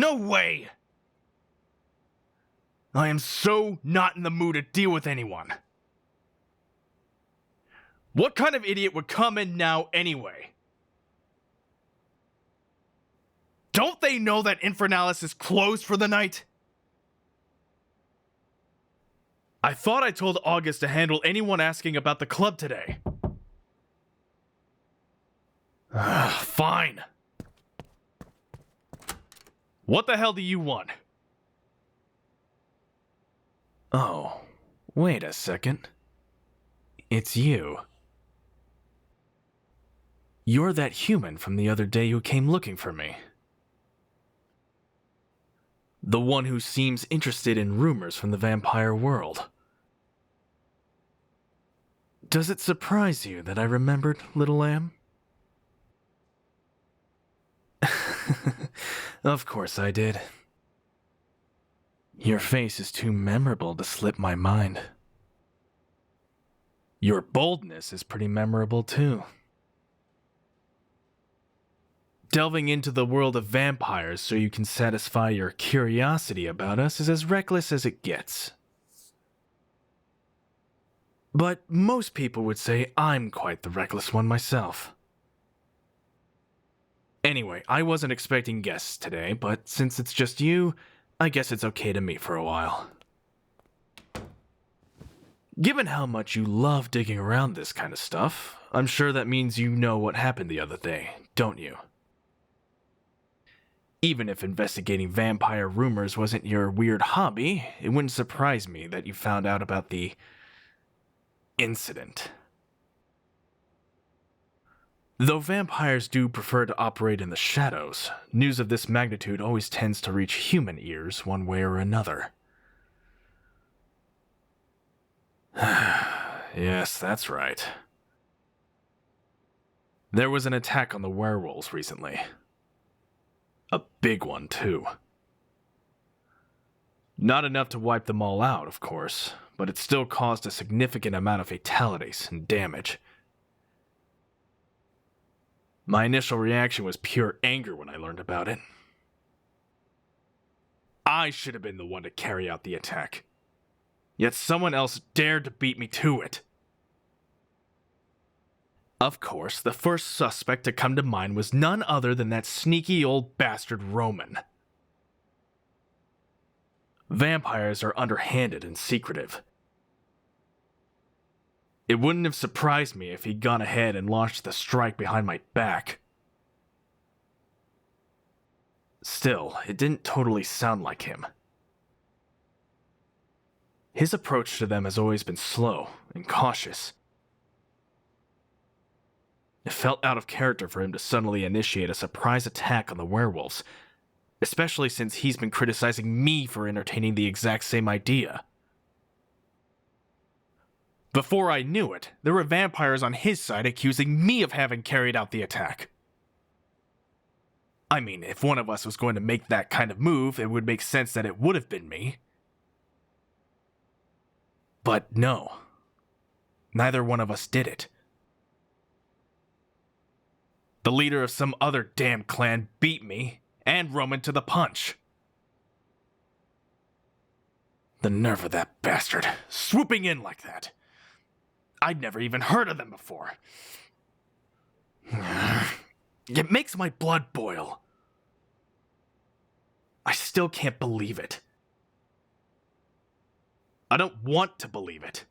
No way! I am so not in the mood to deal with anyone. What kind of idiot would come in now anyway? Don't they know that Infernalis is closed for the night? I thought I told August to handle anyone asking about the club today. Fine. What the hell do you want? Oh, wait a second. It's you. You're that human from the other day who came looking for me. The one who seems interested in rumors from the vampire world. Does it surprise you that I remembered, little lamb? Of course I did. Your face is too memorable to slip my mind. Your boldness is pretty memorable too. Delving into the world of vampires so you can satisfy your curiosity about us is as reckless as it gets. But most people would say I'm quite the reckless one myself. Anyway, I wasn't expecting guests today, but since it's just you, I guess it's okay to meet for a while. Given how much you love digging around this kind of stuff, I'm sure that means you know what happened the other day, don't you? Even if investigating vampire rumors wasn't your weird hobby, it wouldn't surprise me that you found out about the incident. Though vampires do prefer to operate in the shadows, news of this magnitude always tends to reach human ears one way or another. Yes, that's right. There was an attack on the werewolves recently. A big one, too. Not enough to wipe them all out, of course, but it still caused a significant amount of fatalities and damage. My initial reaction was pure anger when I learned about it. I should have been the one to carry out the attack. Yet someone else dared to beat me to it. Of course, the first suspect to come to mind was none other than that sneaky old bastard Roman. Vampires are underhanded and secretive. It wouldn't have surprised me if he'd gone ahead and launched the strike behind my back. Still, it didn't totally sound like him. His approach to them has always been slow and cautious. It felt out of character for him to suddenly initiate a surprise attack on the werewolves, especially since he's been criticizing me for entertaining the exact same idea. Before I knew it, there were vampires on his side accusing me of having carried out the attack. I mean, if one of us was going to make that kind of move, it would make sense that it would have been me. But no, neither one of us did it. The leader of some other damn clan beat me and Roman to the punch. The nerve of that bastard, swooping in like that. I'd never even heard of them before. It makes my blood boil. I still can't believe it. I don't want to believe it.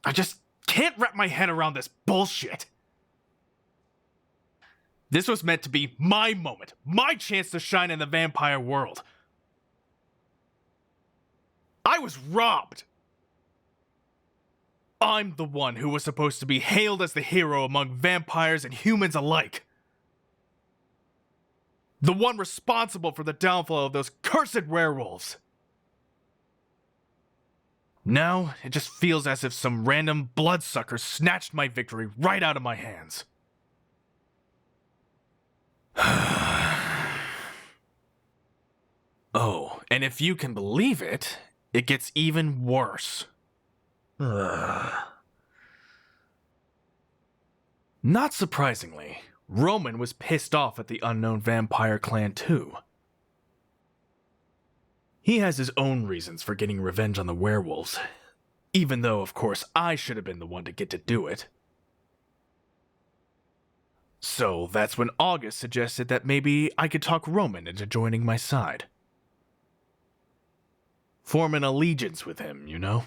I just can't wrap my head around this bullshit. This was meant to be my moment, my chance to shine in the vampire world. I was robbed. I'm the one who was supposed to be hailed as the hero among vampires and humans alike. The one responsible for the downfall of those cursed werewolves. Now, it just feels as if some random bloodsucker snatched my victory right out of my hands. Oh, and if you can believe it, it gets even worse. Not surprisingly, Roman was pissed off at the unknown vampire clan too. He has his own reasons for getting revenge on the werewolves, even though, of course, I should have been the one to get to do it. So that's when August suggested that maybe I could talk Roman into joining my side. Form an allegiance with him, you know?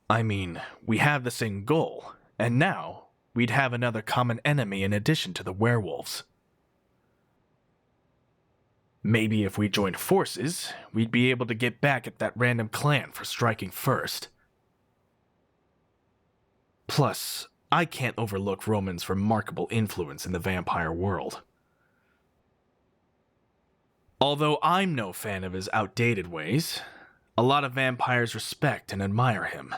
I mean, we have the same goal, and now we'd have another common enemy in addition to the werewolves. Maybe if we joined forces, we'd be able to get back at that random clan for striking first. Plus, I can't overlook Roman's remarkable influence in the vampire world. Although I'm no fan of his outdated ways, a lot of vampires respect and admire him.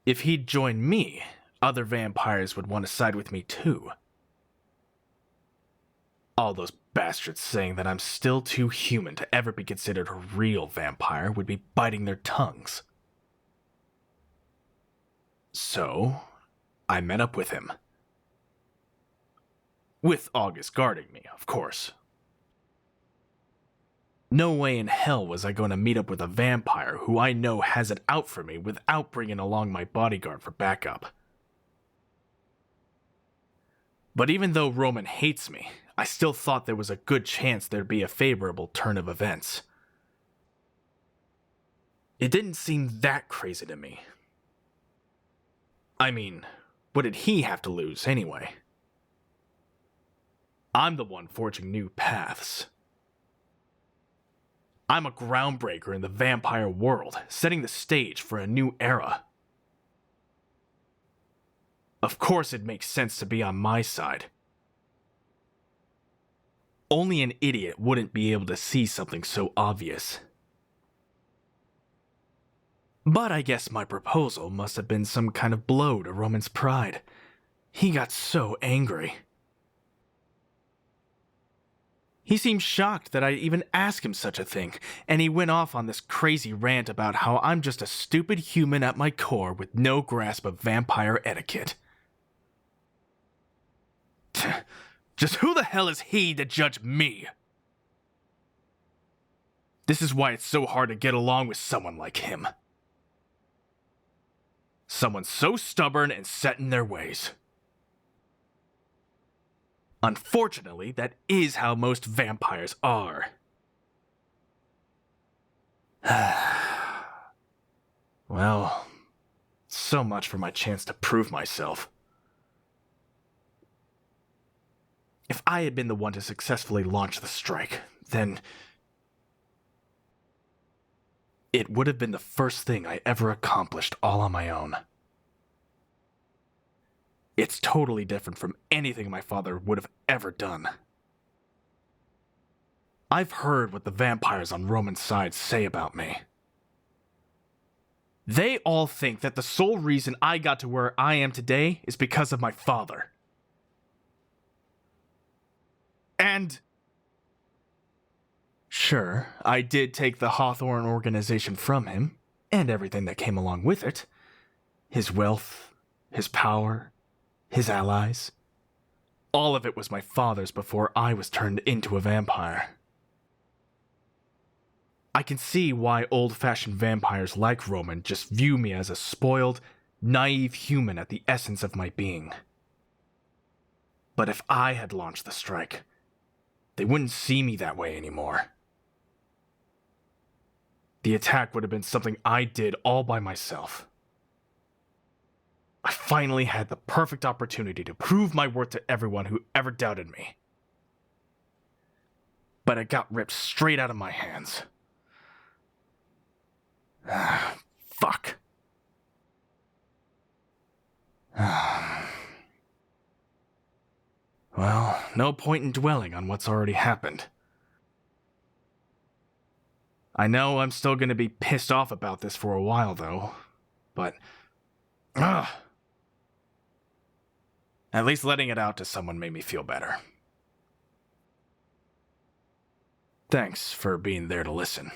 If he'd join me, other vampires would want to side with me too. All those bastards saying that I'm still too human to ever be considered a real vampire would be biting their tongues. So, I met up with him. With August guarding me, of course. No way in hell was I going to meet up with a vampire who I know has it out for me without bringing along my bodyguard for backup. But even though Roman hates me, I still thought there was a good chance there'd be a favorable turn of events. It didn't seem that crazy to me. I mean, what did he have to lose anyway? I'm the one forging new paths. I'm a groundbreaker in the vampire world, setting the stage for a new era. Of course it makes sense to be on my side. Only an idiot wouldn't be able to see something so obvious. But I guess my proposal must have been some kind of blow to Roman's pride. He got so angry. He seemed shocked that I'd even ask him such a thing, and he went off on this crazy rant about how I'm just a stupid human at my core with no grasp of vampire etiquette. Just who the hell is he to judge me? This is why it's so hard to get along with someone like him. Someone so stubborn and set in their ways. Unfortunately, that is how most vampires are. Well, so much for my chance to prove myself. If I had been the one to successfully launch the strike, then it would have been the first thing I ever accomplished all on my own. It's totally different from anything my father would have ever done. I've heard what the vampires on Roman's side say about me. They all think that the sole reason I got to where I am today is because of my father. And sure, I did take the Hawthorne organization from him, and everything that came along with it. His wealth, his power, his allies. All of it was my father's before I was turned into a vampire. I can see why old-fashioned vampires like Roman just view me as a spoiled, naive human at the essence of my being. But if I had launched the strike, they wouldn't see me that way anymore. The attack would have been something I did all by myself. I finally had the perfect opportunity to prove my worth to everyone who ever doubted me. But it got ripped straight out of my hands. Fuck. Well, no point in dwelling on what's already happened. I know I'm still gonna be pissed off about this for a while, though, but at least letting it out to someone made me feel better. Thanks for being there to listen.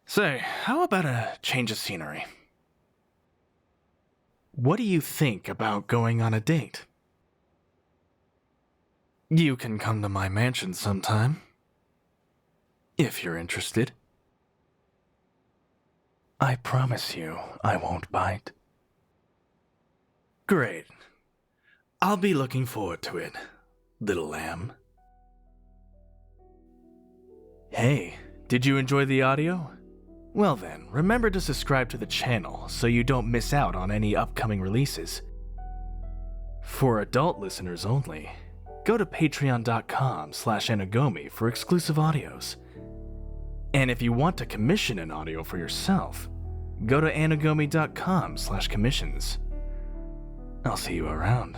Say, how about a change of scenery? What do you think about going on a date? You can come to my mansion sometime, if you're interested. I promise you I won't bite. Great. I'll be looking forward to it, little lamb. Hey, did you enjoy the audio? Well then, remember to subscribe to the channel so you don't miss out on any upcoming releases. For adult listeners only, go to patreon.com/Anagomi for exclusive audios. And if you want to commission an audio for yourself, go to anagomi.com/commissions. I'll see you around.